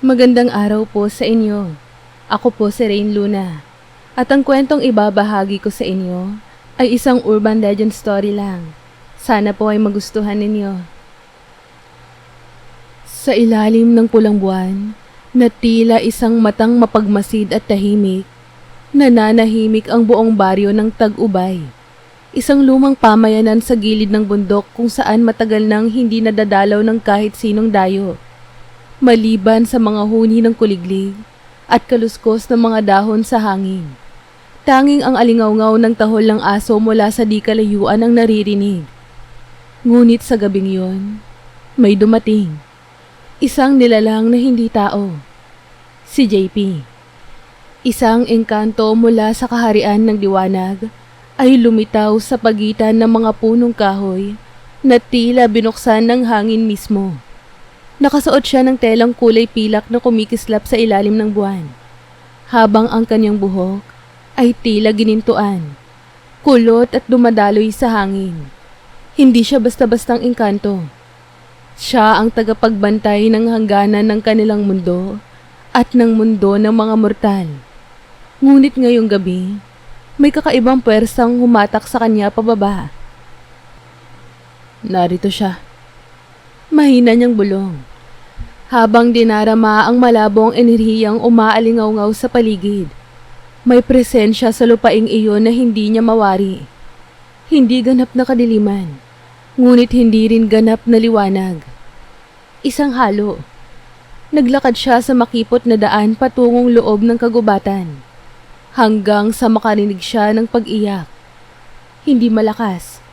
Magandang araw po sa inyo. Ako po si Rain Luna. At ang kwentong ibabahagi ko sa inyo ay isang urban legend story lang. Sana po ay magustuhan ninyo. Sa ilalim ng pulang buwan, na tila isang matang mapagmasid at tahimik, nananahimik ang buong baryo ng Tag-Ubay. Isang lumang pamayanan sa gilid ng bundok kung saan matagal nang hindi nadadalaw ng kahit sinong dayo. Maliban sa mga huni ng kuliglig at kaluskos ng mga dahon sa hangin. Tanging ang alingawngaw ng tahol ng aso mula sa di kalayuan ang naririnig. Ngunit sa gabing yon, may dumating. Isang nilalang na hindi tao. Si JP. Isang engkanto mula sa kaharian ng liwanag ay lumitaw sa pagitan ng mga punong kahoy na tila binuksan ng hangin mismo. Nakasuot siya ng telang kulay pilak na kumikislap sa ilalim ng buwan, habang ang kanyang buhok ay tila ginintuan, kulot at dumadaloy sa hangin. Hindi siya basta-bastang engkanto. Siya ang tagapagbantay ng hangganan ng kanilang mundo at ng mundo ng mga mortal. Ngunit ngayong gabi, may kakaibang puwersang humatak sa kanya pababa. Narito siya. Mahina niyang bulong. Habang dinarama ang malabong enerhiyang umaalingawngaw sa paligid, may presensya sa lupaing iyon na hindi niya mawari. Hindi ganap na kadiliman, ngunit hindi rin ganap na liwanag. Isang halo. Naglakad siya sa makipot na daan patungong loob ng kagubatan, hanggang sa makarinig siya ng pag-iyak. Hindi malakas.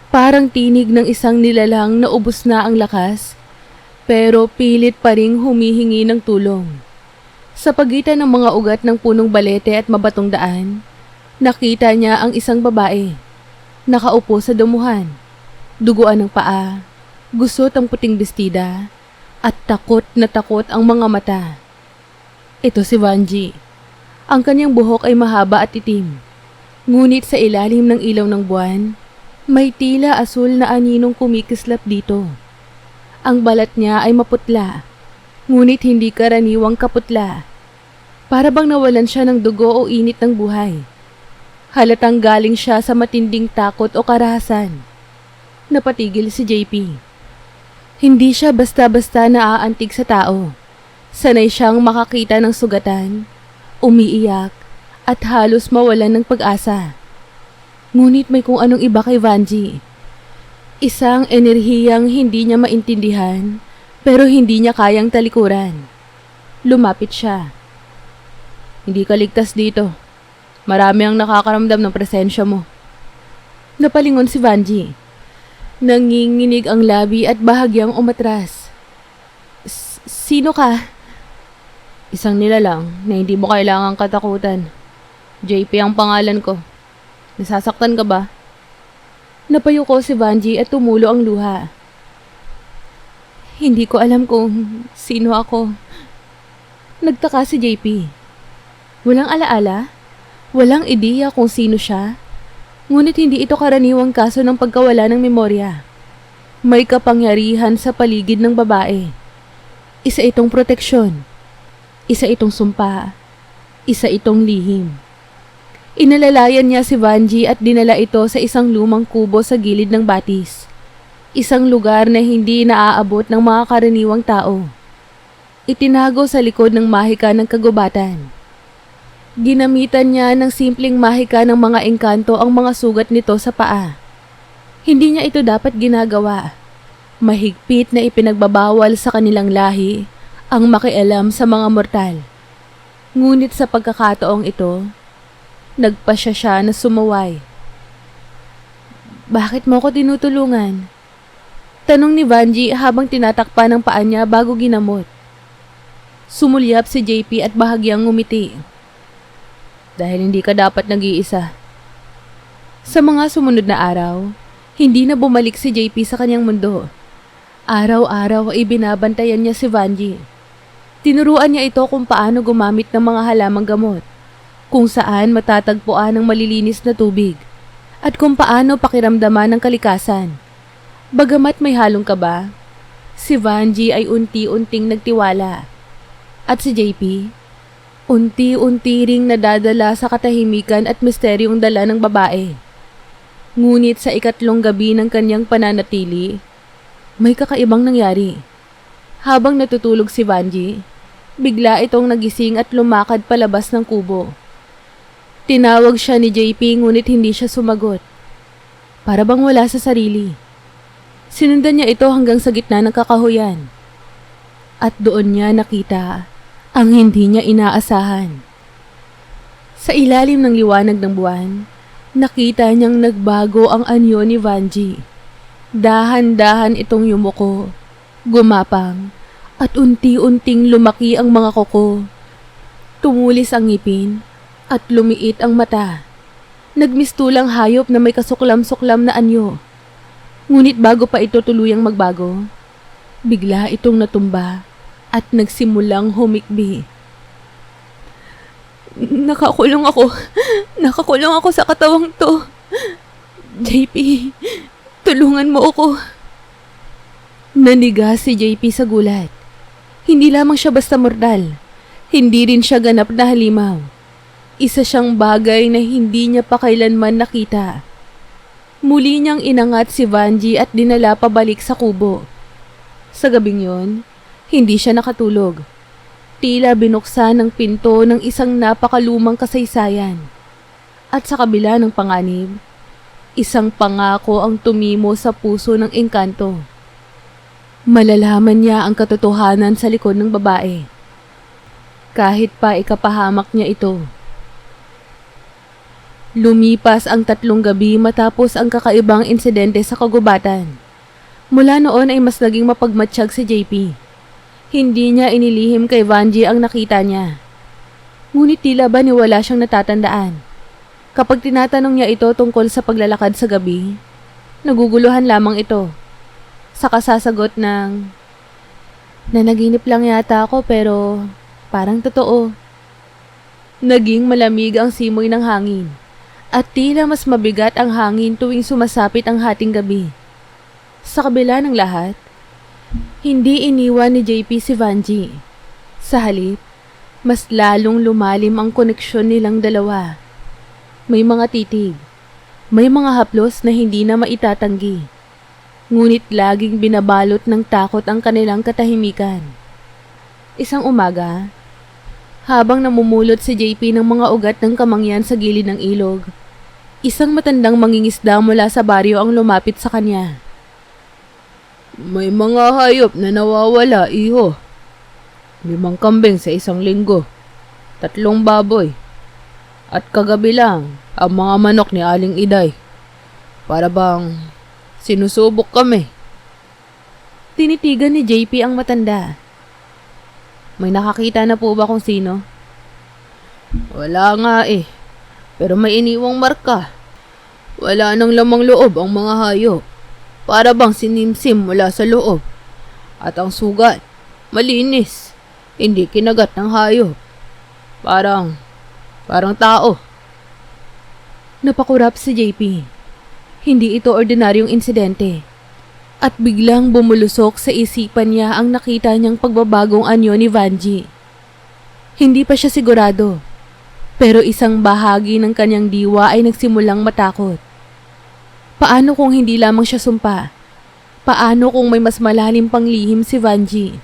Parang tinig ng isang nilalang na ubos na ang lakas, pero pilit pa ring humihingi ng tulong. Sa pagitan ng mga ugat ng punong balete at mabatong daan, nakita niya ang isang babae. Nakaupo sa dumuhan, duguan ng paa, gusot ang puting bestida, at takot na takot ang mga mata. Ito si Vanji. Ang kanyang buhok ay mahaba at itim, ngunit sa ilalim ng ilaw ng buwan, may tila asul na aninong kumikislap dito. Ang balat niya ay maputla, ngunit hindi karaniwang kaputla. Para bang nawalan siya ng dugo o init ng buhay. Halatang galing siya sa matinding takot o karahasan. Napatigil si JP. Hindi siya basta-basta naaantig sa tao. Sanay siyang makakita ng sugatan, umiiyak, at halos mawalan ng pag-asa. Ngunit may kung anong iba kay Vanji. Isang enerhiyang hindi niya maintindihan, pero hindi niya kayang talikuran. Lumapit siya. Hindi ka ligtas dito. Marami ang nakakaramdam ng presensya mo. Napalingon si Vanji. Nanginginig ang labi at bahagyang umatras. Sino ka? Isang nilalang na hindi mo kailangang katakutan. JP ang pangalan ko. Nasasaktan ka ba? Napayuko si Vanji at tumulo ang luha. Hindi ko alam kung sino ako. Nagtaka si JP. Walang alaala, walang ideya kung sino siya. Ngunit hindi ito karaniwang kaso ng pagkawala ng memorya. May kapangyarihan sa paligid ng babae. Isa itong proteksyon. Isa itong sumpa. Isa itong lihim. Inalalayan niya si Vanji at dinala ito sa isang lumang kubo sa gilid ng batis. Isang lugar na hindi naaabot ng mga karaniwang tao. Itinago sa likod ng mahika ng kagubatan. Ginamitan niya ng simpleng mahika ng mga engkanto ang mga sugat nito sa paa. Hindi niya ito dapat ginagawa. Mahigpit na ipinagbabawal sa kanilang lahi ang makialam sa mga mortal. Ngunit sa pagkakataong ito, nagpasya siya na sumaway. Bakit mo ko tinutulungan? Tanong ni Vanji habang tinatakpan ng paa niya bago ginamot. Sumulyap si JP at bahagyang ngumiti. Dahil hindi ka dapat nag-iisa. Sa mga sumunod na araw, hindi na bumalik si JP sa kanyang mundo. Araw-araw ay binabantayan niya si Vanji. Tinuruan niya ito kung paano gumamit ng mga halamang gamot, kung saan matatagpuan ang malilinis na tubig, at kung paano pakiramdaman ng kalikasan. Bagamat may halong kaba, si Vanji ay unti-unting nagtiwala. At si JP, unti-unti ring nadadala sa katahimikan at misteryong dala ng babae. Ngunit sa ikatlong gabi ng kanyang pananatili, may kakaibang nangyari. Habang natutulog si Vanji, bigla itong nagising at lumakad palabas ng kubo. Tinawag siya ni JP ngunit hindi siya sumagot. Para bang wala sa sarili. Sinundan niya ito hanggang sa gitna ng kakahuyan. At doon niya nakita ang hindi niya inaasahan. Sa ilalim ng liwanag ng buwan, nakita niyang nagbago ang anyo ni Vanji. Dahan-dahan itong yumuko, gumapang, at unti-unting lumaki ang mga kuko. Tumulis ang ngipin at lumiit ang mata. Nagmistulang hayop na may kasuklam-suklam na anyo. Ngunit bago pa ito tuluyang magbago, bigla itong natumba at nagsimulang humikbi. Nakakulong ako. Nakakulong ako sa katawang to. JP, tulungan mo ako. Naniga si JP sa gulat. Hindi lamang siya basta mortal. Hindi rin siya ganap na halimaw. Isa siyang bagay na hindi niya pa kailanman nakita. Muli niyang inangat si Vanji at dinala pabalik sa kubo. Sa gabing yon, hindi siya nakatulog. Tila binuksan ng pinto ng isang napakalumang kasaysayan. At sa kabila ng panganib, isang pangako ang tumimo sa puso ng engkanto. Malalaman niya ang katotohanan sa likod ng babae. Kahit pa ikapahamak niya ito. Lumipas ang 3 gabi matapos ang kakaibang insidente sa kagubatan. Mula noon ay mas naging mapagmatsyag si JP. Hindi niya inilihim kay Vanji ang nakita niya. Ngunit tila ba ni wala siyang natatandaan. Kapag tinatanong niya ito tungkol sa paglalakad sa gabi, naguguluhan lamang ito. Saka sasagot ng, "Nanaginip lang yata ako pero parang totoo." Naging malamig ang simoy ng hangin at tila mas mabigat ang hangin tuwing sumasapit ang hating gabi. Sa kabila ng lahat, hindi iniwan ni JP si Vanji. Sa halip, mas lalong lumalim ang koneksyon nilang dalawa. May mga titig, may mga haplos na hindi na maitatanggi. Ngunit laging binabalot ng takot ang kanilang katahimikan. Isang umaga, habang namumulot si JP ng mga ugat ng kamangyan sa gilid ng ilog, isang matandang mangingisda mula sa baryo ang lumapit sa kanya. "May mga hayop na nawawala, iho. 5 kambing sa 1 linggo, 3 baboy, at kagabi lang ang mga manok ni Aling Iday. Para bang sinusubok kami." Tinitigan ni JP ang matanda. "May nakakita na po ba kung sino?" "Wala nga eh, pero may iniwang marka. Wala nang lamang loob ang mga hayop. Para bang sinimsim mula sa loob. At ang sugat, malinis, hindi kinagat ng hayop. Parang tao." Napakurap si JP. Hindi ito ordinaryong insidente. At biglang bumulusok sa isipan niya ang nakita niyang pagbabagong anyo ni Vanji. Hindi pa siya sigurado, pero isang bahagi ng kanyang diwa ay nagsimulang matakot. Paano kung hindi lamang siya sumpa? Paano kung may mas malalim pang lihim si Vanji?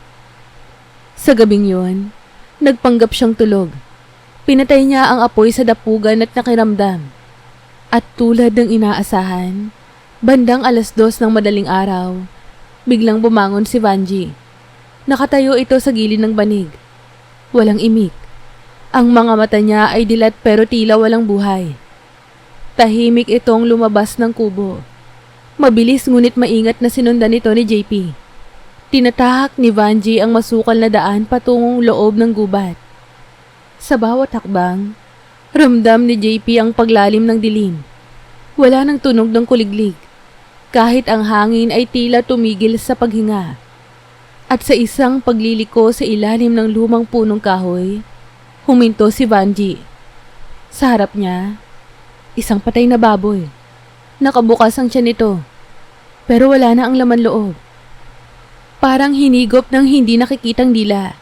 Sa gabing yon, nagpanggap siyang tulog. Pinatay niya ang apoy sa dapugan at nakiramdam. At tulad ng inaasahan, bandang 2:00 ng madaling araw, biglang bumangon si Vanji. Nakatayo ito sa gilid ng banig. Walang imik. Ang mga mata niya ay dilat pero tila walang buhay. Tahimik itong lumabas ng kubo. Mabilis ngunit maingat na sinundan ito ni JP. Tinatahak ni Vanji ang masukal na daan patungong loob ng gubat. Sa bawat hakbang, ramdam ni JP ang paglalim ng dilim. Wala nang tunog ng kuliglig. Kahit ang hangin ay tila tumigil sa paghinga. At sa isang pagliliko sa ilalim ng lumang punong kahoy, huminto si Vanji. Sa harap niya, isang patay na baboy. Nakabukas ang tiyan nito, pero wala na ang laman loob. Parang hinigop ng hindi nakikitang dila.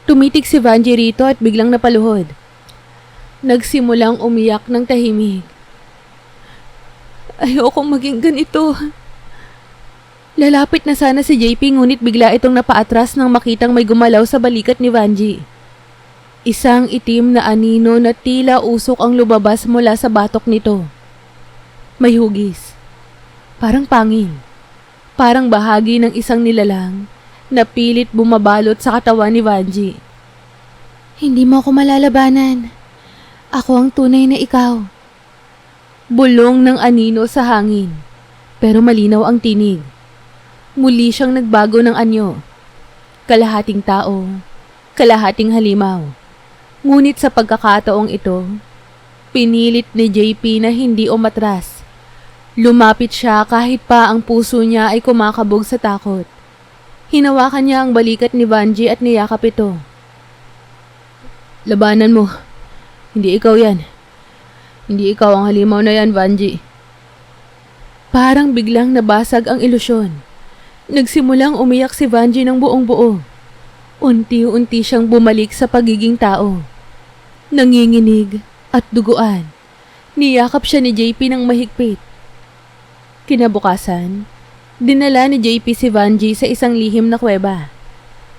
Tumitig si Vanji rito at biglang napaluhod. Nagsimulang umiyak ng tahimik. Ayokong maging ganito. Lalapit na sana si JP ngunit bigla itong napaatras nang makitang may gumalaw sa balikat ni Vanji. Isang itim na anino na tila usok ang lumabas mula sa batok nito. May hugis. Parang pangin. Parang bahagi ng isang nilalang na pilit bumabalot sa katawan ni Vanji. Hindi mo ako malalabanan. Ako ang tunay na ikaw. Bulong ng anino sa hangin, pero malinaw ang tinig. Muli siyang nagbago ng anyo. Kalahating tao, kalahating halimaw. Ngunit sa pagkakataong ito, pinilit ni JP na hindi umatras. Lumapit siya kahit pa ang puso niya ay kumakabog sa takot. Hinawakan niya ang balikat ni Vanji at niyakap ito. Labanan mo. Hindi ikaw yan. Hindi ikaw ang halimaw na yan, Vanji. Parang biglang nabasag ang ilusyon. Nagsimulang umiyak si Vanji ng buong buo. Unti-unti siyang bumalik sa pagiging tao. Nanginginig at duguan. Niyakap siya ni JP ng mahigpit. Kinabukasan, dinala ni JP si Vanji sa isang lihim na kuweba.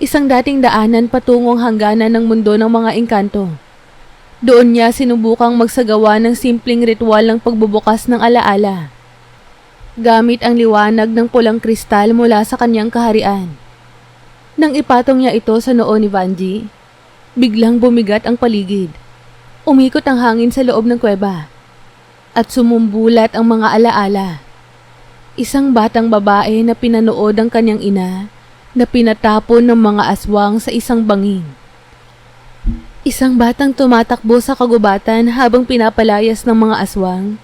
Isang dating daanan patungong hangganan ng mundo ng mga engkanto. Doon niya sinubukang magsagawa ng simpleng ritual ng pagbubukas ng alaala. Gamit ang liwanag ng pulang kristal mula sa kanyang kaharian. Nang ipatong niya ito sa noo ni Vanji, biglang bumigat ang paligid. Umikot ang hangin sa loob ng kuweba. At sumumbulat ang mga alaala. Isang batang babae na pinanood ang kanyang ina na pinatapon ng mga aswang sa isang bangin. Isang batang tumatakbo sa kagubatan habang pinapalayas ng mga aswang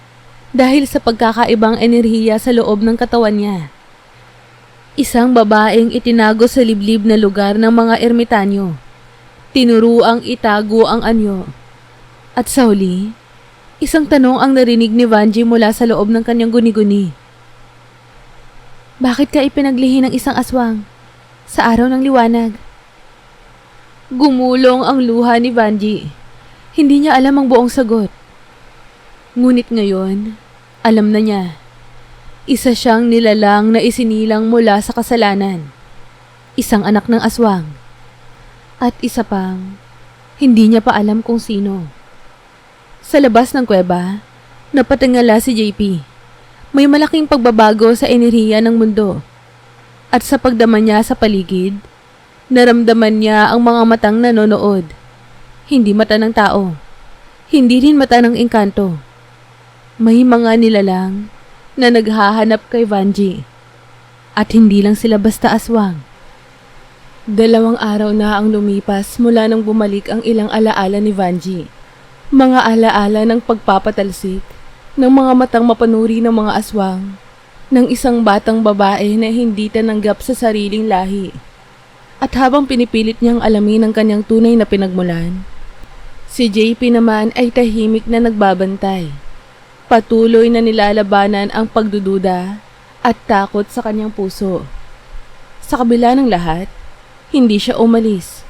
dahil sa pagkakaibang enerhiya sa loob ng katawan niya. Isang babaeng itinago sa liblib na lugar ng mga ermitanyo. Tinuruang itago ang anyo. At sa huli, isang tanong ang narinig ni Vanji mula sa loob ng kanyang guni-guni. Bakit ka ipinaglihi ng isang aswang sa araw ng liwanag? Gumulong ang luha ni Vanji. Hindi niya alam ang buong sagot. Ngunit ngayon, alam na niya. Isa siyang nilalang na isinilang mula sa kasalanan. Isang anak ng aswang. At isa pang, hindi niya pa alam kung sino. Sa labas ng kuweba, napatingala si JP. May malaking pagbabago sa enerhiya ng mundo. At sa pagdama niya sa paligid, naramdaman niya ang mga matang nanonood. Hindi mata ng tao. Hindi rin mata ng engkanto. May mga nilalang na naghahanap kay Vanji. At hindi lang sila basta aswang. 2 araw na ang lumipas mula nang bumalik ang ilang alaala ni Vanji. Mga alaala ng pagpapatalsik ng mga matang mapanuri ng mga aswang, ng isang batang babae na hindi tananggap sa sariling lahi. At habang pinipilit niyang alamin ang kanyang tunay na pinagmulan, si JP naman ay tahimik na nagbabantay. Patuloy na nilalabanan ang pagdududa at takot sa kanyang puso. Sa kabila ng lahat, hindi siya umalis.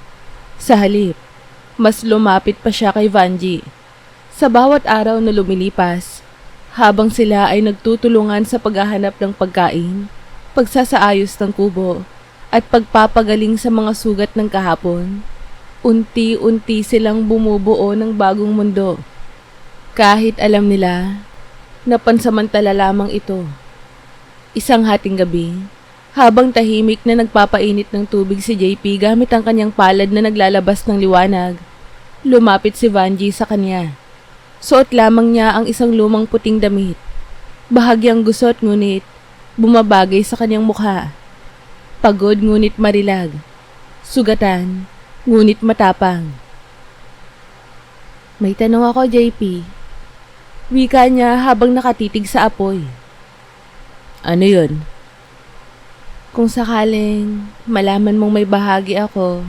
Sa halip, mas lumapit pa siya kay Vanji. Sa bawat araw na lumilipas, habang sila ay nagtutulungan sa paghahanap ng pagkain, pagsasaayos ng kubo, at pagpapagaling sa mga sugat ng kahapon, unti-unti silang bumubuo ng bagong mundo. Kahit alam nila na pansamantala lamang ito. Isang hating gabi, habang tahimik na nagpapainit ng tubig si JP gamit ang kanyang palad na naglalabas ng liwanag, lumapit si Vanji sa kanya. Suot lamang niya ang isang lumang puting damit. Bahagyang gusot ngunit bumabagay sa kanyang mukha. Pagod ngunit marilag. Sugatan ngunit matapang. May tanong ako, JP. Wika niya habang nakatitig sa apoy. Ano yun? Kung sakaling malaman mong may bahagi ako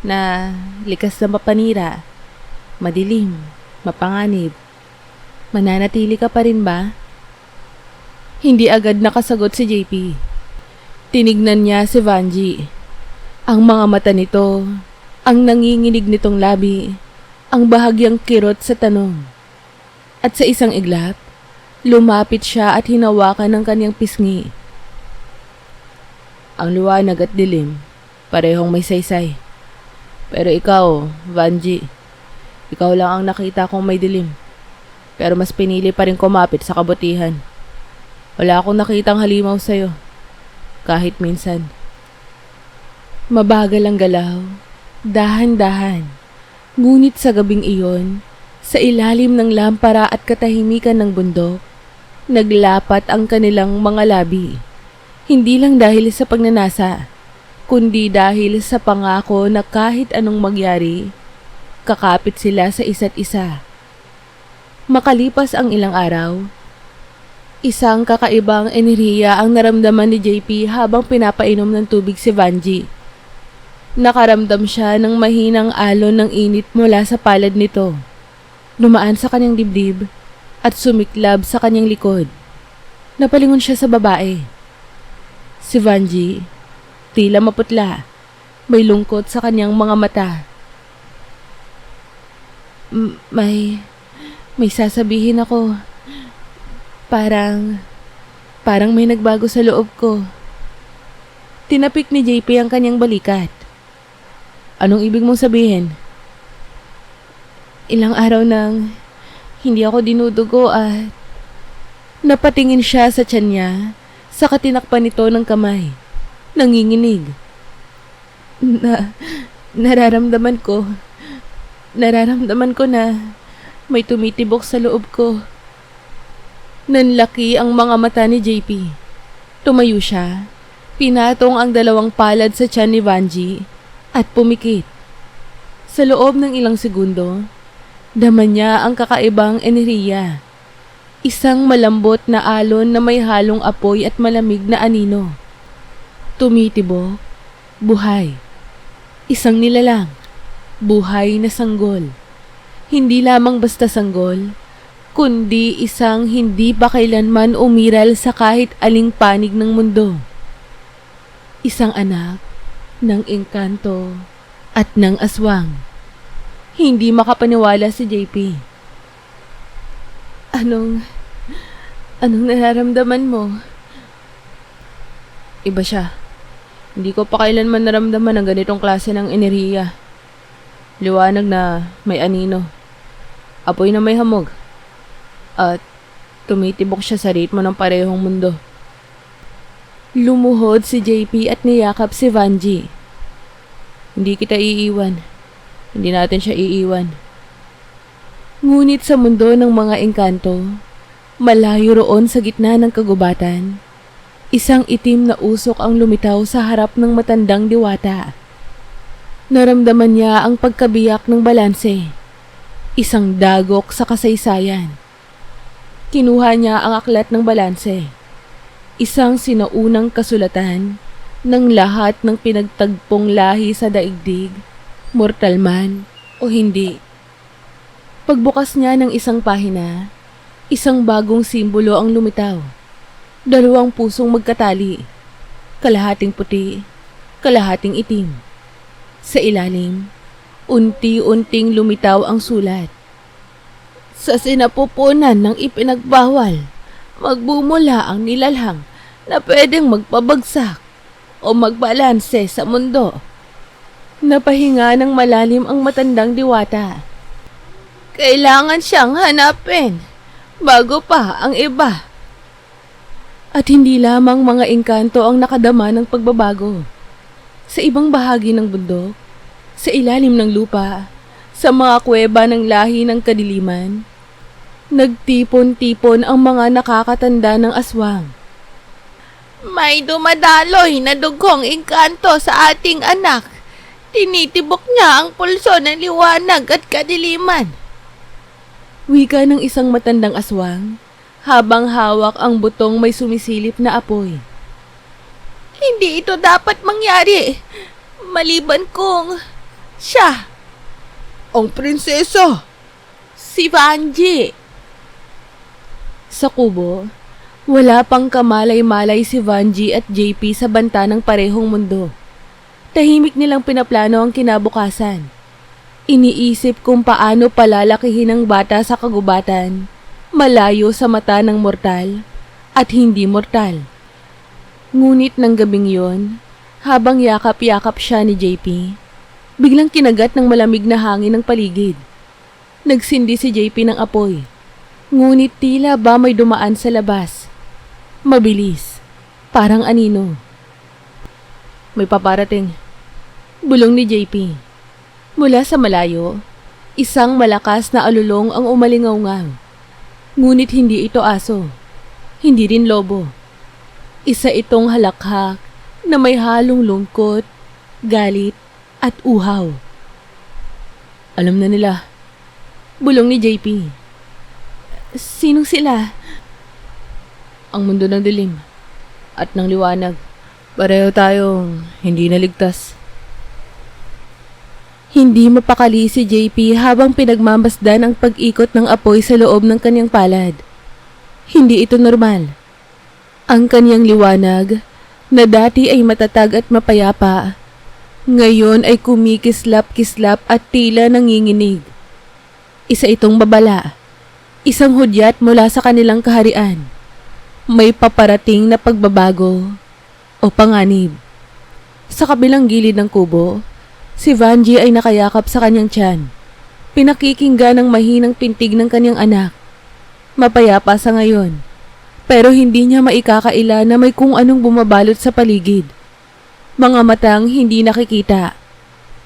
na likas na mapanira, madilim, mapanganib, mananatili ka pa rin ba? Hindi agad nakasagot si JP. Tinignan niya si Vanji. Ang mga mata nito, Ang nanginginig nitong labi, ang bahagyang kirot sa tanong. At sa isang iglap, lumapit siya at hinawakan ng kanyang pisngi. Ang liwanag at dilim, parehong may saysay. Pero ikaw, Vanji, ikaw lang ang nakita kong may dilim. Pero mas pinili pa rin kumapit sa kabutihan. Wala akong nakitang halimaw sa'yo, kahit minsan. Mabagal ang galaw, dahan-dahan. Ngunit sa gabing iyon, sa ilalim ng lampara at katahimikan ng bundok, naglapat ang kanilang mga labi. Hindi lang dahil sa pagnanasa, kundi dahil sa pangako na kahit anong magyari, kakapit sila sa isa't isa. Makalipas ang ilang araw, isang kakaibang enerhiya ang naramdaman ni JP habang pinapainom ng tubig si Vanji. Nakaramdam siya ng mahinang alon ng init mula sa palad nito. Lumaan sa kanyang dibdib at sumiklab sa kanyang likod. Napalingon siya sa babae. Si Vanji, tila maputla, may lungkot sa kanyang mga mata. May sasabihin ako. Parang may nagbago sa loob ko. Tinapik ni JP ang kanyang balikat. Anong ibig mong sabihin? Ilang araw nang hindi ako dinudugo at napatingin siya sa tiyan niya sa katinakpan nito ng kamay. Nanginginig. Nararamdaman ko na may tumitibok sa loob ko. Nanlaki ang mga mata ni JP. Tumayo siya, pinatong ang dalawang palad sa tiyan ni Vanji at pumikit. Sa loob ng ilang segundo, dama niya ang kakaibang enerhiya. Isang malambot na alon na may halong apoy at malamig na anino. Tumitibok, buhay. Isang nilalang, buhay na sanggol. Hindi lamang basta sanggol, kundi isang hindi pa kailanman umiral sa kahit aling panig ng mundo. Isang anak ng engkanto at ng aswang. Hindi makapaniwala si JP. Anong nararamdaman mo? Iba siya. Hindi ko pa kailanman naramdaman ang ganitong klase ng enerhiya. Liwanag na may anino. Apoy na may hamog. At tumitibok siya sa ritmo ng parehong mundo. Lumuhod si JP at niyakap si Vanji. Hindi kita iiwan. Hindi natin siya iiwan. Ngunit sa mundo ng mga engkanto, malayo roon sa gitna ng kagubatan, isang itim na usok ang lumitaw sa harap ng matandang diwata. Naramdaman niya ang pagkabiyak ng balanse. Isang dagok sa kasaysayan. Kinuha niya ang aklat ng balanse. Isang sinaunang kasulatan ng lahat ng pinagtagpong lahi sa daigdig, mortal man o hindi. Pagbukas niya ng isang pahina, isang bagong simbolo ang lumitaw. Dalawang pusong magkatali, kalahating puti, kalahating itim. Sa ilalim, unti-unting lumitaw ang sulat. Sa sinapupunan ng ipinagbawal, magbumula ang nilalang na pwedeng magpabagsak o magbalanse sa mundo. Napahinga ng malalim ang matandang diwata. Kailangan siyang hanapin bago pa ang iba. At hindi lamang mga engkanto ang nakadama ng pagbabago. Sa ibang bahagi ng bundok, sa ilalim ng lupa, sa mga kuweba ng lahi ng kadiliman, nagtipon-tipon ang mga nakakatanda ng aswang. May dumadaloy na dugong engkanto sa ating anak. Tinitibok niya ang pulso ng liwanag at kadiliman. Wika ng isang matandang aswang habang hawak ang butong may sumisilip na apoy. Hindi ito dapat mangyari. Maliban kung siya. Ang prinsesa. Si Vanji. Sa kubo, wala pang kamalay-malay si Vanji at JP sa banta ng parehong mundo. Tahimik nilang pinaplano ang kinabukasan. Iniisip kung paano palalakihin ang bata sa kagubatan, malayo sa mata ng mortal at hindi mortal. Ngunit ng gabing yon, habang yakap-yakap siya ni JP, biglang kinagat ng malamig na hangin ng paligid. Nagsindi si JP ng apoy, ngunit tila ba may dumaan sa labas. Mabilis, parang anino. May paparating. Bulong ni JP. Mula sa malayo, isang malakas na alulong ang umalingaw-ngaw. Ngunit hindi ito aso, hindi rin lobo. Isa itong halakhak na may halong lungkot, galit at uhaw. Alam na nila. Bulong ni JP. Sinong sila? Ang mundo ng dilim at ng liwanag. Pareho tayong hindi naligtas. Hindi mapakali si JP habang pinagmamasdan ang pag-ikot ng apoy sa loob ng kanyang palad. Hindi ito normal. Ang kanyang liwanag, na dati ay matatag at mapayapa, ngayon ay kumikislap-kislap at tila nanginginig. Isa itong babala, isang hudyat mula sa kanilang kaharian. May paparating na pagbabago o panganib. Sa kabilang gilid ng kubo, si Vanji ay nakayakap sa kanyang tiyan. Pinakikinggan ng mahinang pintig ng kanyang anak. Mapayapa sa ngayon, pero hindi niya maikakaila na may kung anong bumabalot sa paligid. Mga matang hindi nakikita,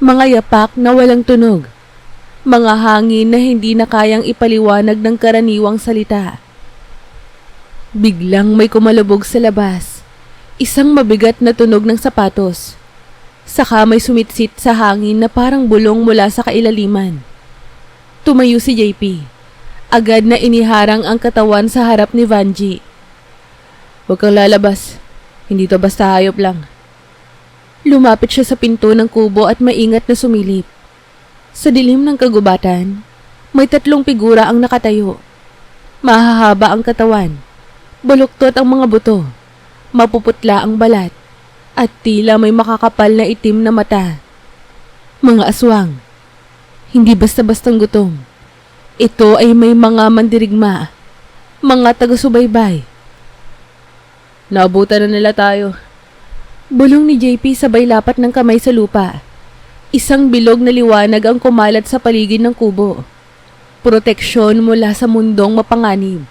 mga yapak na walang tunog, mga hangin na hindi na kayang ipaliwanag ng karaniwang salita. Biglang may kumalubog sa labas, isang mabigat na tunog ng sapatos. Saka may sumitsit sa hangin na parang bulong mula sa kailaliman. Tumayo si JP. Agad na iniharang ang katawan sa harap ni Vanji. Huwag kang lalabas. Hindi to basta hayop lang. Lumapit siya sa pinto ng kubo at maingat na sumilip. Sa dilim ng kagubatan, may 3 figura ang nakatayo. Mahahaba ang katawan. Baluktot ang mga buto. Mapuputla ang balat. At tila may makakapal na itim na mata. Mga aswang. Hindi basta-bastang gutom. Ito ay may mga mandirigma. Mga taga-subaybay. Naabutan na nila tayo. Bulong ni JP sabay lapat ng kamay sa lupa. Isang bilog na liwanag ang kumalat sa paligid ng kubo. Proteksyon mula sa mundong mapanganib.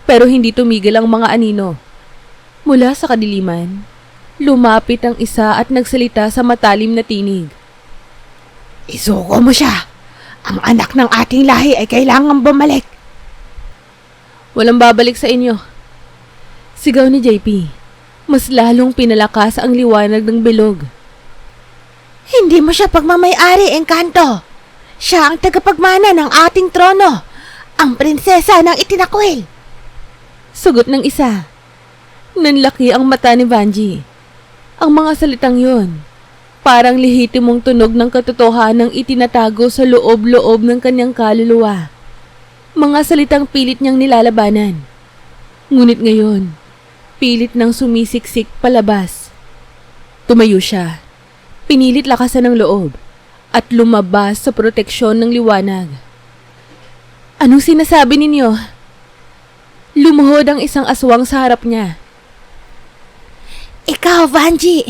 Pero hindi tumigil ang mga anino. Mula sa kadiliman, lumapit ang isa at nagsalita sa matalim na tinig. Isuko mo siya! Ang anak ng ating lahi ay kailangang bumalik! Walang babalik sa inyo. Sigaw ni JP. Mas lalong pinalakas ang liwanag ng bilog. Hindi mo siya pagmamayari, Engkanto! Siya ang tagapagmana ng ating trono! Ang prinsesa ng itinakwil! Sugot ng isa. Nanlaki ang mata ni Vanji. Ang mga salitang yun, parang lehitimong tunog ng katotohanang itinatago sa loob-loob ng kanyang kaluluwa. Mga salitang pilit niyang nilalabanan. Ngunit ngayon, pilit nang sumisiksik palabas. Tumayo siya, pinilit lakasan ng loob, at lumabas sa proteksyon ng liwanag. Anong sinasabi ninyo? Lumuhod ang isang aswang sa harap niya. Ikaw, Vanji,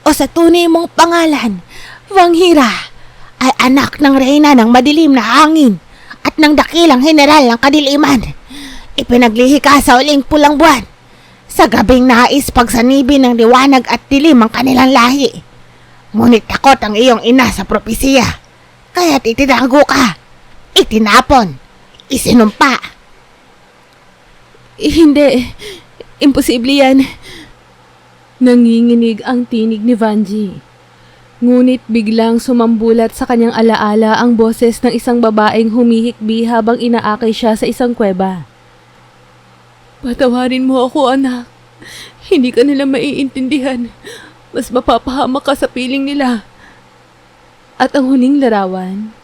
o sa tunay mong pangalan, Vanghira, ay anak ng reyna ng madilim na hangin at ng dakilang general ng kadiliman. Ipinaglihi ka sa uling pulang buwan, sa gabing nais pagsanibin ng liwanag at dilim ang kanilang lahi. Ngunit takot ang iyong ina sa propesiya, kaya't itinago ka, itinapon, isinumpa. Hindi, imposible yan. Nanginginig ang tinig ni Vanji. Ngunit biglang sumambulat sa kanyang alaala ang boses ng isang babaeng humihikbi habang inaakay siya sa isang kuweba. Patawarin mo ako, anak. Hindi ka nila maiintindihan. Mas mapapahamak ka sa piling nila. At ang huling larawan,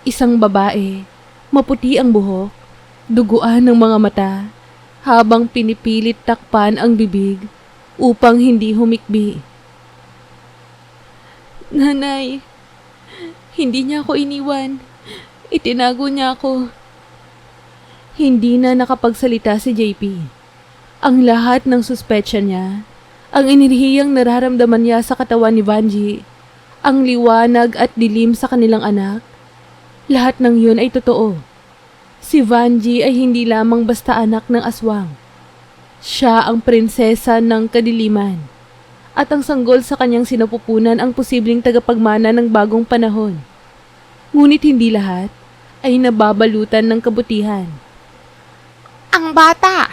isang babae, maputi ang buhok, duguan ng mga mata, habang pinipilit takpan ang bibig upang hindi humikbi. Nanay, hindi niya ako iniwan. Itinago niya ako. Hindi na nakapagsalita si JP. Ang lahat ng suspetsya niya, ang inirihiyang nararamdaman niya sa katawan ni Vanji, ang liwanag at dilim sa kanilang anak, lahat ng yun ay totoo. Si Vanji ay hindi lamang basta anak ng aswang. Siya ang prinsesa ng kadiliman. At ang sanggol sa kanyang sinapupunan ang posibleng tagapagmana ng bagong panahon. Ngunit hindi lahat ay nababalutan ng kabutihan. Ang bata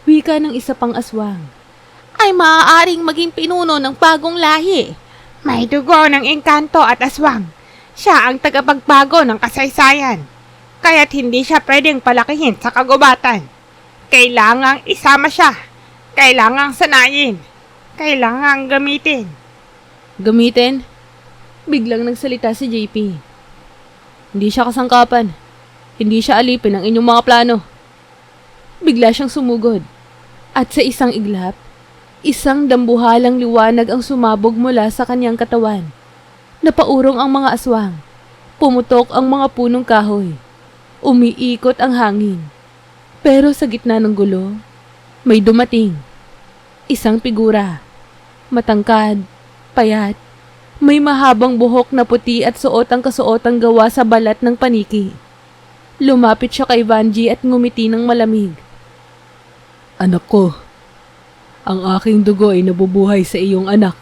Wika ng isa pang aswang. ay maaaring maging pinuno ng bagong lahi. May dugo ng engkanto at aswang. Siya ang tagapagbago ng kasaysayan. Kaya't hindi siya pwedeng palakihin sa kagubatan. Kailangang isama siya. Kailangang sanayin. Kailangang gamitin. Gamitin? Biglang nagsalita si JP. Hindi siya kasangkapan. Hindi siya alipin ng inyong mga plano. Bigla siyang sumugod. At sa isang iglap, isang dambuhalang liwanag ang sumabog mula sa kanyang katawan. Napaurong ang mga aswang. Pumutok ang mga punong kahoy. Umiikot ang hangin. Pero sa gitna ng gulo, may dumating. Isang figura. Matangkad, payat, may mahabang buhok na puti at suot ang kasuotang gawa sa balat ng paniki. Lumapit siya kay Vanji at ngumiti ng malamig. Anak ko, ang aking dugo ay nabubuhay sa iyong anak.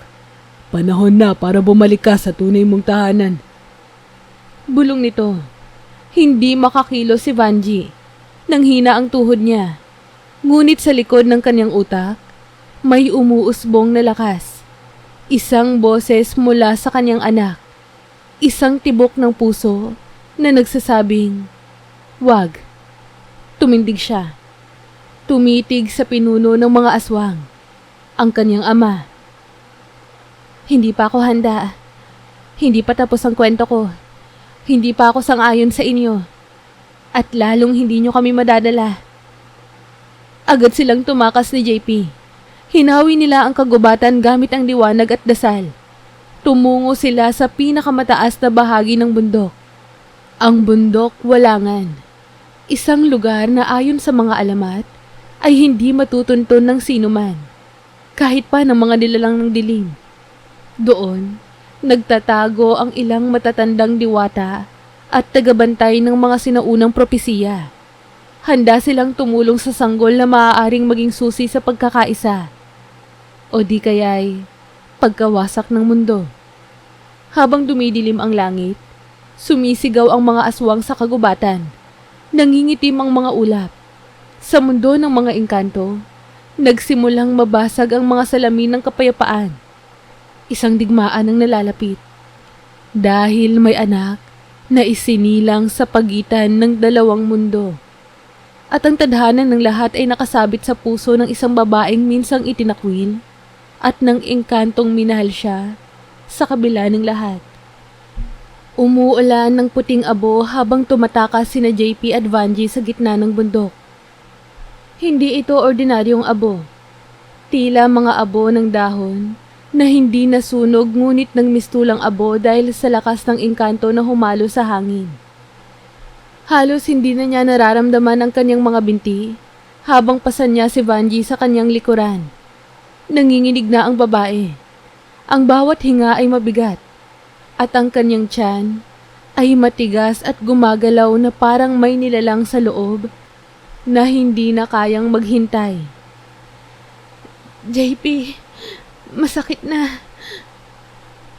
Panahon na para bumalik ka sa tunay mong tahanan. Bulong nito. Hindi makakilo si Vanji. Nanghina ang tuhod niya. Ngunit sa likod ng kanyang utak, may umuusbong na lakas. Isang boses mula sa kanyang anak. Isang tibok ng puso na nagsasabing, "Wag." Tumindig siya. Tumitig sa pinuno ng mga aswang. Ang kanyang ama. Hindi pa ako handa. Hindi pa tapos ang kwento ko. Hindi pa ako sang-ayon sa inyo. At lalong hindi nyo kami madadala. Agad silang tumakas ni JP. Hinawi nila ang kagubatan gamit ang liwanag at dasal. Tumungo sila sa pinakamataas na bahagi ng bundok. Ang bundok walangan. Isang lugar na ayon sa mga alamat ay hindi matutunton ng sinuman. Kahit pa ng mga nilalang ng dilim. Doon, nagtatago ang ilang matatandang diwata at tagabantay ng mga sinaunang propesiya. Handa silang tumulong sa sanggol na maaaring maging susi sa pagkakaisa. O di kaya'y pagkawasak ng mundo. Habang dumidilim ang langit, sumisigaw ang mga aswang sa kagubatan. Nangingitim ang mga ulap. Sa mundo ng mga engkanto, nagsimulang mabasag ang mga salamin ng kapayapaan. Isang digmaan ang nalalapit. Dahil may anak na isinilang sa pagitan ng dalawang mundo. At ang tadhana ng lahat ay nakasabit sa puso ng isang babaeng minsang itinakwil at ng engkantong minahal siya sa kabila ng lahat. Umuulan ng puting abo habang tumatakas sina JP at Vanji sa gitna ng bundok. Hindi ito ordinaryong abo. Tila mga abo ng dahon na hindi nasunog ngunit ng mistulang abo dahil sa lakas ng engkanto na humalo sa hangin. Halos hindi na niya nararamdaman ang kanyang mga binti habang pasan niya si Vanji sa kanyang likuran. Nanginginig na ang babae. Ang bawat hinga ay mabigat at ang kanyang tiyan ay matigas at gumagalaw na parang may nilalang sa loob na hindi na kayang maghintay. JP, masakit na.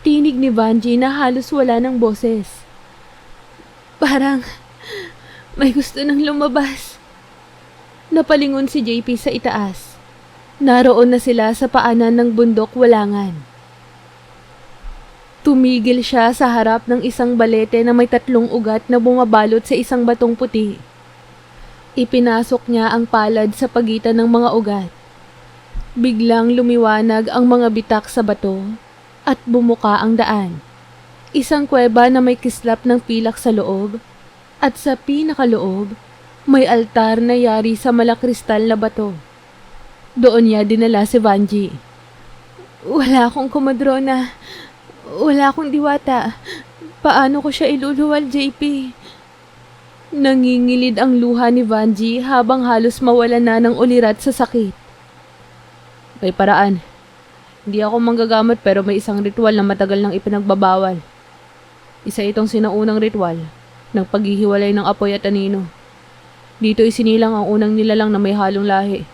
Tinig ni Vanji na halos wala ng boses. Parang may gusto nang lumabas. Napalingon si JP sa itaas. Naroon na sila sa paanan ng bundok walangan. Tumigil siya sa harap ng isang balete na may 3 ugat na bumabalot sa isang batong puti. Ipinasok niya ang palad sa pagitan ng mga ugat. Biglang lumiwanag ang mga bitak sa bato at bumuka ang daan. Isang kuweba na may kislap ng pilak sa loob at sa pinakaloob may altar na yari sa malakristal na bato. Doon niya dinala si Vanji. Wala akong komadrona. Wala akong diwata. Paano ko siya iluluwal, JP? Nangingilid ang luha ni Vanji habang halos mawala na ng ulirat sa sakit. May paraan. Hindi ako manggagamot pero may isang ritual na matagal nang ipinagbabawal. Isa itong sinaunang ritual ng paghihiwalay ng apoy at anino. Dito isinilang ang unang nilalang na may halong lahi.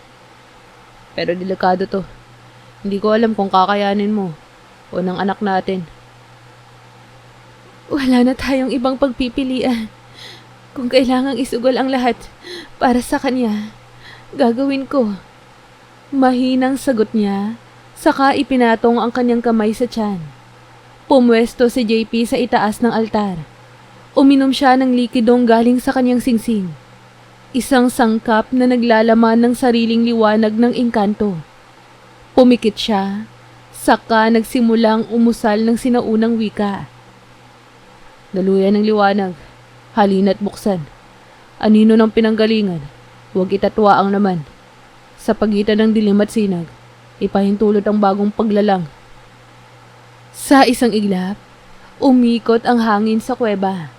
Pero delikado to. Hindi ko alam kung kakayanin mo o ng anak natin. Wala na tayong ibang pagpipilian. Kung kailangang isugol ang lahat para sa kanya, gagawin ko. Mahinang sagot niya, saka ipinatong ang kanyang kamay sa tiyan. Pumwesto si JP sa itaas ng altar. Uminom siya ng likidong galing sa kanyang singsing. Isang sangkap na naglalaman ng sariling liwanag ng engkanto. Pumikit siya, saka nagsimulang umusal ng sinaunang wika. Daluyan ng liwanag, halina't buksan. Anino ng pinanggalingan, huwag itatwa ang naman. Sa pagitan ng dilim at sinag, ipahintulot ang bagong paglalang. Sa isang iglap, umikot ang hangin sa kuweba.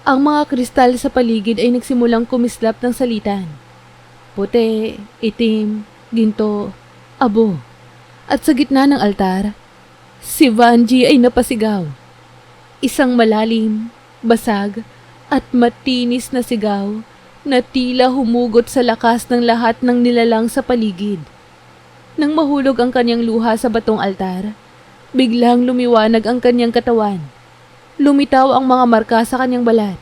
Ang mga kristal sa paligid ay nagsimulang kumislap ng salitan. Puti, itim, ginto, abo. At sa gitna ng altar, si Vanji ay napasigaw. Isang malalim, basag, at matinis na sigaw na tila humugot sa lakas ng lahat ng nilalang sa paligid. Nang mahulog ang kanyang luha sa batong altar, biglang lumiwanag ang kanyang katawan. Lumitaw ang mga marka sa kanyang balat,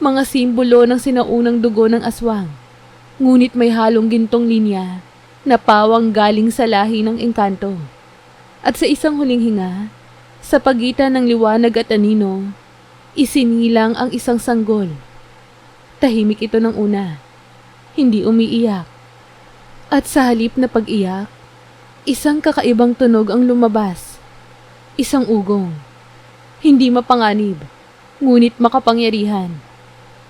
mga simbolo ng sinaunang dugo ng aswang. Ngunit may halong gintong linya na pawang galing sa lahi ng engkanto. At sa isang huling hinga, sa pagitan ng liwanag at anino, isinilang ang isang sanggol. Tahimik ito ng una, hindi umiiyak. At sa halip na pag-iyak, isang kakaibang tunog ang lumabas. Isang ugong. Hindi mapanganib, ngunit makapangyarihan.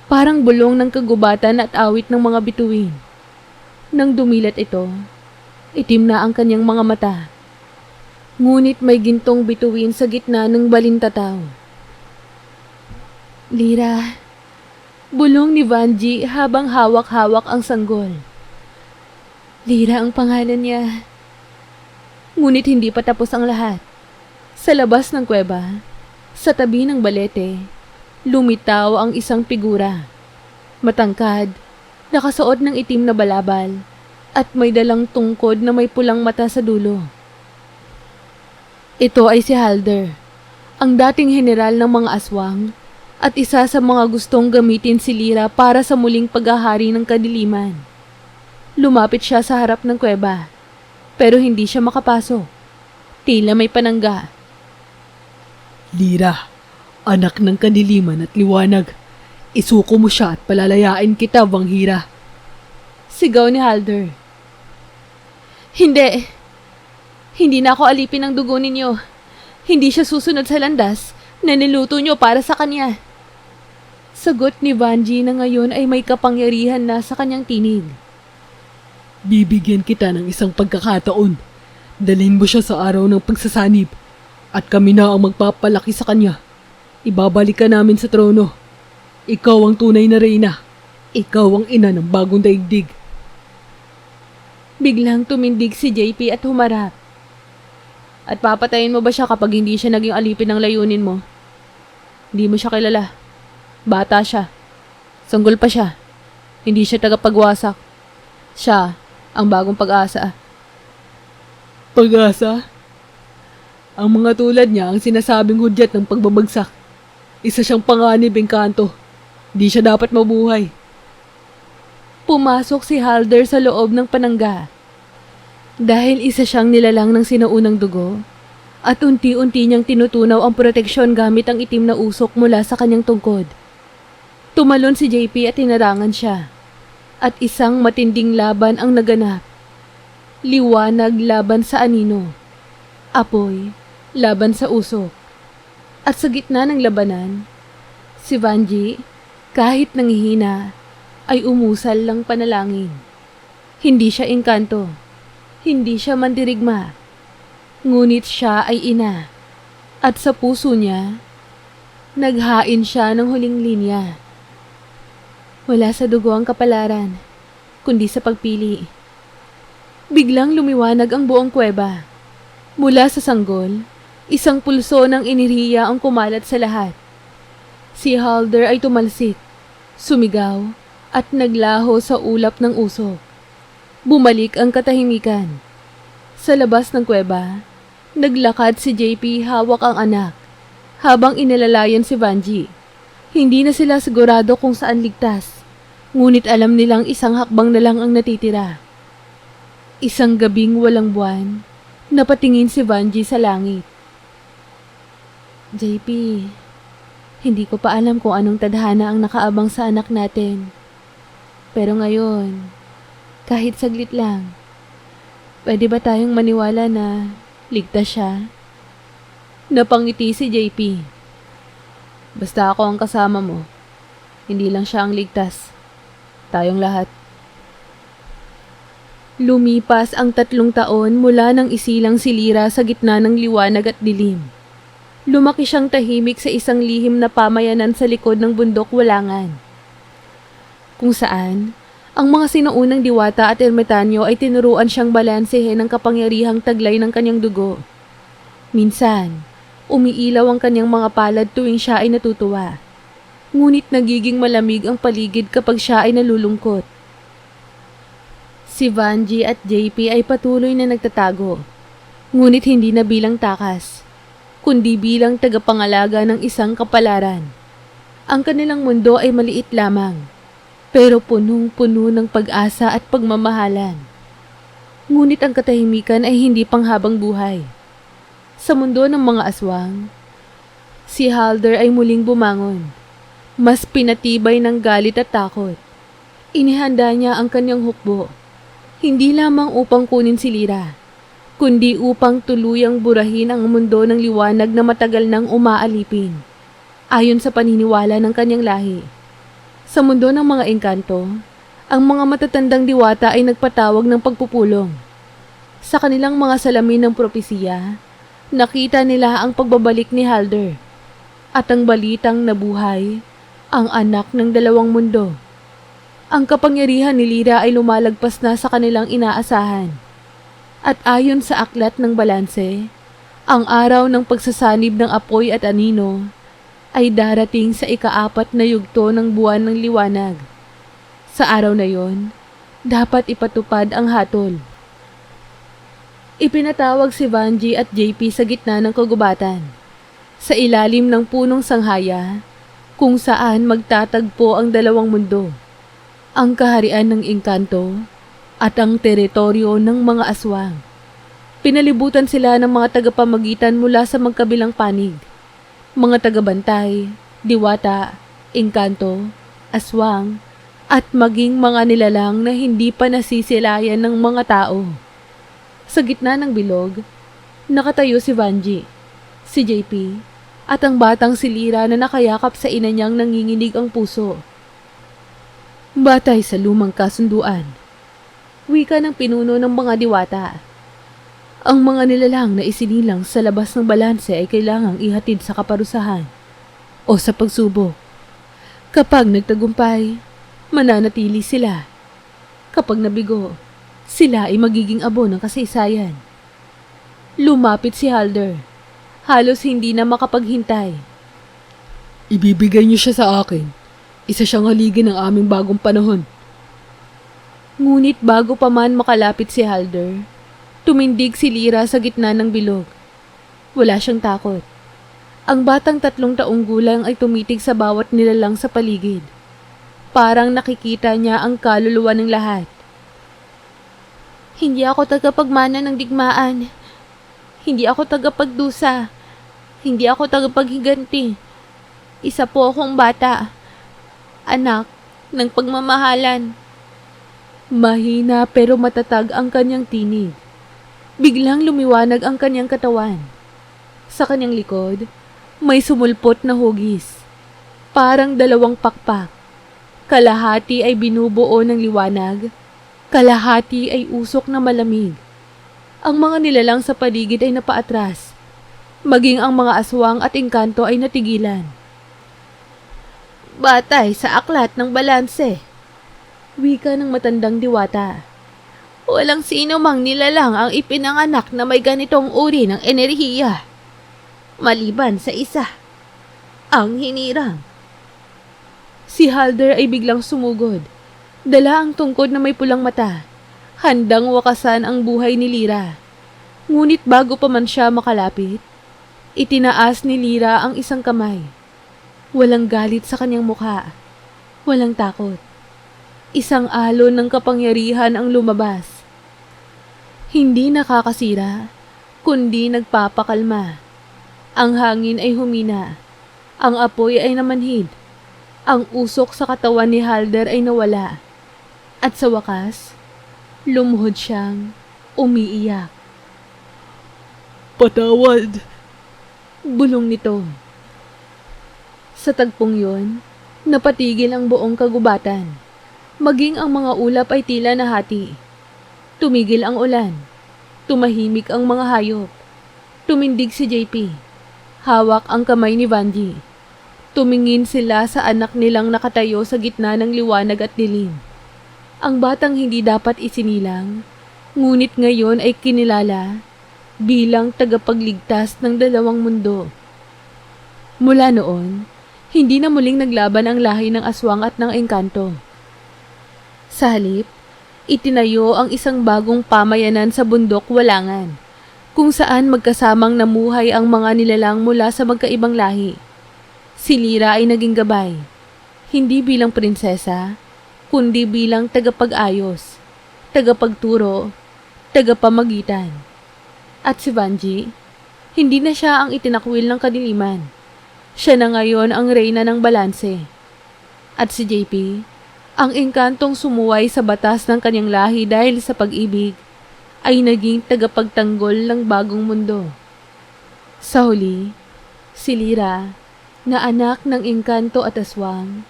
Parang bulong ng kagubatan at awit ng mga bituin. Nang dumilat ito, itim na ang kanyang mga mata. Ngunit may gintong bituin sa gitna ng balintataw. Lira, bulong ni Vanji habang hawak-hawak ang sanggol. Lira ang pangalan niya. Ngunit hindi pa tapos ang lahat. Sa labas ng kuweba, sa tabi ng balete, lumitaw ang isang figura. Matangkad, nakasuot ng itim na balabal, at may dalang tungkod na may pulang mata sa dulo. Ito ay si Halder, ang dating general ng mga aswang, at isa sa mga gustong gamitin si Lira para sa muling paghahari ng kadiliman. Lumapit siya sa harap ng kuweba, pero hindi siya makapasok. Tila may panangga. Lira, anak ng kadiliman at liwanag. Isuko mo siya at palalayain kita, Vanghira. Sigaw ni Halder. Hindi. Hindi na ako alipin ng dugo ninyo. Hindi siya susunod sa landas na niluto nyo para sa kanya. Sagot ni Vanji na ngayon ay may kapangyarihan na sa kanyang tinig. Bibigyan kita ng isang pagkakataon. Dalhin mo siya sa araw ng pagsasanib at kami na ang magpapalaki sa kanya. Ibabalik ka namin sa trono. Ikaw ang tunay na reyna. Ikaw ang ina ng bagong daigdig. Biglang tumindig si JP at humarap. At papatayin mo ba siya kapag hindi siya naging alipin ng layunin mo? Hindi mo siya kilala. Bata siya. Sanggol pa siya. Hindi siya tagapagwasak. Siya ang bagong pag-asa. Pag-asa? Ang mga tulad niya ang sinasabing hudyat ng pagbabagsak. Isa siyang panganib engkanto. Di siya dapat mabuhay. Pumasok si Halder sa loob ng panangga. Dahil isa siyang nilalang ng sinaunang dugo, at unti-unti niyang tinutunaw ang proteksyon gamit ang itim na usok mula sa kanyang tungkod. Tumalon si JP at tinarangan siya. At isang matinding laban ang naganap. Liwanag laban sa anino. Apoy laban sa usok. At sa gitna ng labanan, si Vanji, kahit nanghihina, ay umusal lang panalangin. Hindi siya engkanto. Hindi siya mandirigma. Ngunit siya ay ina. At sa puso niya, naghain siya ng huling linya. Wala sa dugo ang kapalaran, kundi sa pagpili. Biglang lumiwanag ang buong kuweba. Mula sa sanggol, isang pulso ng enerhiya ang kumalat sa lahat. Si Halder ay tumalsik, sumigaw, at naglaho sa ulap ng usok. Bumalik ang katahimikan. Sa labas ng kuweba, naglakad si JP hawak ang anak, habang inilalayan si Vanji. Hindi na sila sigurado kung saan ligtas, ngunit alam nilang isang hakbang na lang ang natitira. Isang gabing walang buwan, napatingin si Vanji sa langit. JP, hindi ko pa alam kung anong tadhana ang nakaabang sa anak natin. Pero ngayon, kahit saglit lang, pwede ba tayong maniwala na ligtas siya? Napangiti si JP. Basta ako ang kasama mo, hindi lang siya ang ligtas. Tayong lahat. Lumipas ang 3 taon mula nang isilang si Lyra sa gitna ng liwanag at dilim. Lumaki siyang tahimik sa isang lihim na pamayanan sa likod ng bundok Walangan, kung saan ang mga sinaunang diwata at ermitanyo ay tinuruan siyang balansehin ang kapangyarihang taglay ng kanyang dugo. Minsan, umiilaw ang kanyang mga palad tuwing siya ay natutuwa. Ngunit nagiging malamig ang paligid kapag siya ay nalulungkot. Si Vanji at JP ay patuloy na nagtatago, ngunit hindi na bilang takas, kundi bilang tagapangalaga ng isang kapalaran. Ang kanilang mundo ay maliit lamang, pero punong-puno ng pag-asa at pagmamahalan. Ngunit ang katahimikan ay hindi panghabang buhay. Sa mundo ng mga aswang, si Halder ay muling bumangon, mas pinatibay ng galit at takot. Inihanda niya ang kanyang hukbo, hindi lamang upang kunin si Lyra, kundi upang tuluyang burahin ang mundo ng liwanag na matagal nang umaalipin, ayon sa paniniwala ng kanyang lahi. Sa mundo ng mga engkanto, ang mga matatandang diwata ay nagpatawag ng pagpupulong. Sa kanilang mga salamin ng propesiya, nakita nila ang pagbabalik ni Halder at ang balitang nabuhay ang anak ng 2 mundo. Ang kapangyarihan ni Lyra ay lumalagpas na sa kanilang inaasahan. At ayon sa aklat ng balanse, ang araw ng pagsasanib ng apoy at anino ay darating sa ika-4 na yugto ng buwan ng liwanag. Sa araw na yon, dapat ipatupad ang hatol. Ipinatawag si Vanji at JP sa gitna ng kagubatan, sa ilalim ng punong sanghaya, kung saan magtatagpo ang 2 mundo, ang kaharian ng engkanto at ang teritoryo ng mga aswang. Pinalibutan sila ng mga tagapamagitan mula sa magkabilang panig, mga tagabantay, diwata, engkanto, aswang, at maging mga nilalang na hindi pa nasisilayan ng mga tao. Sa gitna ng bilog, nakatayo si Vanji, si JP, at ang batang si Lyra na nakayakap sa ina niyang nanginginig ang puso. Batay sa lumang kasunduan, wika ng pinuno ng mga diwata, ang mga nilalang na isinilang sa labas ng balanse ay kailangang ihatid sa kaparusahan o sa pagsubok. Kapag nagtagumpay, mananatili sila. Kapag nabigo, sila ay magiging abo ng kasaysayan. Lumapit si Halder, halos hindi na makapaghintay. Ibibigay niyo siya sa akin. Isa siyang haligi ng aming bagong panahon. Ngunit bago pa man makalapit si Halder, tumindig si Lyra sa gitna ng bilog. Wala siyang takot. Ang batang 3 taong gulang ay tumitig sa bawat nilalang sa paligid. Parang nakikita niya ang kaluluwa ng lahat. Hindi ako tagapagmana ng digmaan. Hindi ako tagapagdusa. Hindi ako tagapaghiganti. Isa po akong bata. Anak ng pagmamahalan. Mahina pero matatag ang kanyang tinig. Biglang lumiwanag ang kanyang katawan. Sa kanyang likod, may sumulpot na hugis. Parang 2 pakpak. Kalahati ay binubuo ng liwanag, kalahati ay usok na malamig. Ang mga nilalang sa paligid ay napaatras. Maging ang mga aswang at engkanto ay natigilan. Batay sa aklat ng balanse, wika ng matandang diwata. Walang sino mang nilalang ang ipinanganak na may ganitong uri ng enerhiya. Maliban sa isa, ang hinirang. Si Halder ay biglang sumugod. Dala ang tungkod na may pulang mata. Handang wakasan ang buhay ni Lyra. Ngunit bago pa man siya makalapit, itinaas ni Lyra ang isang kamay. Walang galit sa kanyang mukha. Walang takot. Isang alon ng kapangyarihan ang lumabas. Hindi nakakasira, kundi nagpapakalma. Ang hangin ay humina. Ang apoy ay namanhid. Ang usok sa katawan ni Halder ay nawala. At sa wakas, lumuhod siyang umiiyak. Patawad! Bulong nito. Sa tagpong yon, napatigil ang buong kagubatan. Maging ang mga ulap ay tila nahati. Tumigil ang ulan. Tumahimik ang mga hayop. Tumindig si JP. Hawak ang kamay ni Vanji. Tumingin sila sa anak nilang nakatayo sa gitna ng liwanag at dilim. Ang batang hindi dapat isinilang, ngunit ngayon ay kinilala bilang tagapagligtas ng dalawang mundo. Mula noon, hindi na muling naglaban ang lahi ng aswang at ng engkanto. Sa halip, itinayo ang isang bagong pamayanan sa bundok Walangan, kung saan magkasamang namuhay ang mga nilalang mula sa magkaibang lahi. Si Lyra ay naging gabay, hindi bilang prinsesa, kundi bilang tagapag-ayos, tagapagturo, tagapamagitan. At si Vanji, hindi na siya ang itinakwil ng kadiliman. Siya na ngayon ang reyna ng balanse. At si JP, ang engkantong sumuway sa batas ng kanyang lahi dahil sa pag-ibig, ay naging tagapagtanggol ng bagong mundo. Sa huli, si Lyra, na anak ng engkanto at aswang,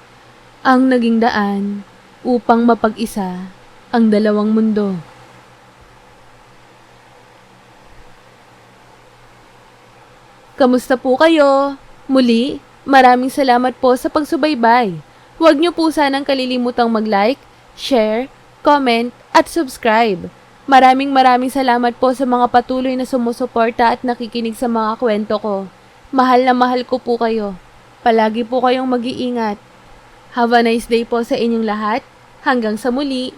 ang naging daan upang mapag-isa ang dalawang mundo. Kamusta po kayo? Muli, maraming salamat po sa pagsubaybay. Huwag niyo po sanang kalilimutang mag-like, share, comment, at subscribe. Maraming salamat po sa mga patuloy na sumusuporta at nakikinig sa mga kwento ko. Mahal na mahal ko po kayo. Palagi po kayong mag-iingat. Have a nice day po sa inyong lahat. Hanggang sa muli.